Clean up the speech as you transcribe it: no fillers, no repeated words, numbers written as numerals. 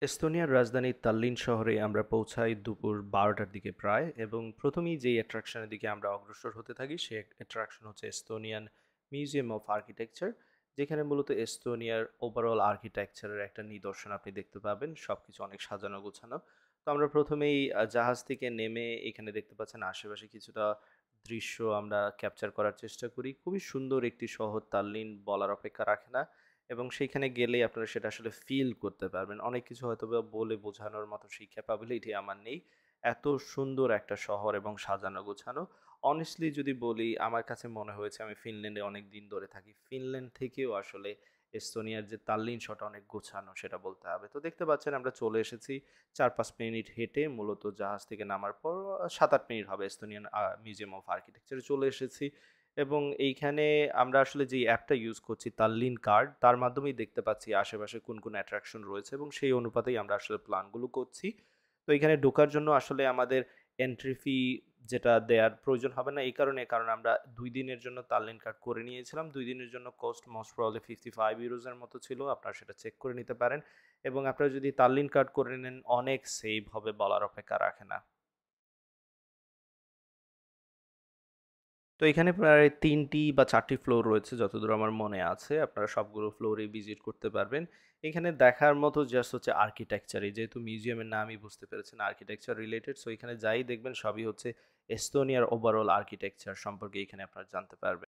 এস্তোনিয়ার রাজধানী তাল্লিন শহরে আমরা পৌঁছাই দুপুর 12টার দিকে প্রায়, এবং প্রথমেই যেই অ্যাট্রাকশনের দিকে আমরা অগ্রসর হতে থাকি সে অ্যাট্রাকশন হচ্ছে এস্তোনিয়ান মিউজিয়াম অফ আর্কিটেকচার, যেখানে মূলত এস্তোনিয়ার ওভারঅল আর্কিটেকচারের একটা নিদর্শন আপনি দেখতে পাবেন। সব কিছু অনেক সাজানো গোছানো। তো আমরা প্রথমেই জাহাজ থেকে নেমে এখানে দেখতে পাচ্ছেন আশেপাশে কিছুটা দৃশ্য আমরা ক্যাপচার করার চেষ্টা করি। খুবই সুন্দর একটি শহর তাল্লিন, বলার অপেক্ষা রাখে না। এবং সেইখানে গেলেই আপনারা সেটা আসলে ফিল করতে পারবেন। অনেক কিছু হয়তোবা বলে বোঝানোর মতো সেই ক্যাপাবিলিটি আমার নেই। এত সুন্দর একটা শহর এবং সাজানো গোছানো। অনেস্টলি যদি বলি, আমার কাছে মনে হয়েছে আমি ফিনল্যান্ডে অনেক দিন ধরে থাকি। ফিনল্যান্ড থেকেও আসলে এস্তোনিয়ার যে তাল্লিন শহরটা অনেক গোছানো সেটা বলতে হবে। তো দেখতে পাচ্ছেন আমরা চলে এসেছি ৪-৫ মিনিট হেঁটে, মূলত জাহাজ থেকে নামার পর ৭-৮ মিনিট হবে এস্তোনিয়ান মিউজিয়াম অফ আর্কিটেকচারে চলে এসেছি। এবং এইখানে আমরা আসলে যেই অ্যাপটা ইউজ করছি তাল্লিন কার্ড, তার মাধ্যমেই দেখতে পাচ্ছি আশেপাশে কোন কোন অ্যাট্রাকশন রয়েছে এবং সেই অনুপাতেই আমরা আসলে প্ল্যানগুলো করছি। তো এখানে ঢোকার জন্য আসলে আমাদের এন্ট্রি ফি যেটা দেয়ার প্রয়োজন হবে না, এই কারণ আমরা ২ দিনের জন্য তাল্লিন কার্ড করে নিয়েছিলাম। ২ দিনের জন্য কস্ট মোস্ট প্রবাবলি 55 ইউরোস এর মতো ছিল। আপনারা সেটা চেক করে নিতে পারেন। এবং আপনারা যদি তাল্লিন কার্ড করে নেন অনেক সেভ হবে, বলার অপেক্ষা রাখে না। তো এখানে প্রায় ৩ টি বা ৪ টি ফ্লোর রয়েছে যতদূর আমার মনে আছে। আপনারা সবগুলো ফ্লোরেই ভিজিট করতে পারবেন। এখানে দেখার মতো জাস্ট হচ্ছে আর্কিটেকচারই। যেহেতু মিউজিয়ামের নামই বুঝতে পেরেছেন আর্কিটেকচার রিলেটেড। সো এখানে যাই দেখবেন সবই হচ্ছে এস্তোনিয়ার ওভারঅল আর্কিটেকচার সম্পর্কে এখানে আপনারা জানতে পারবেন।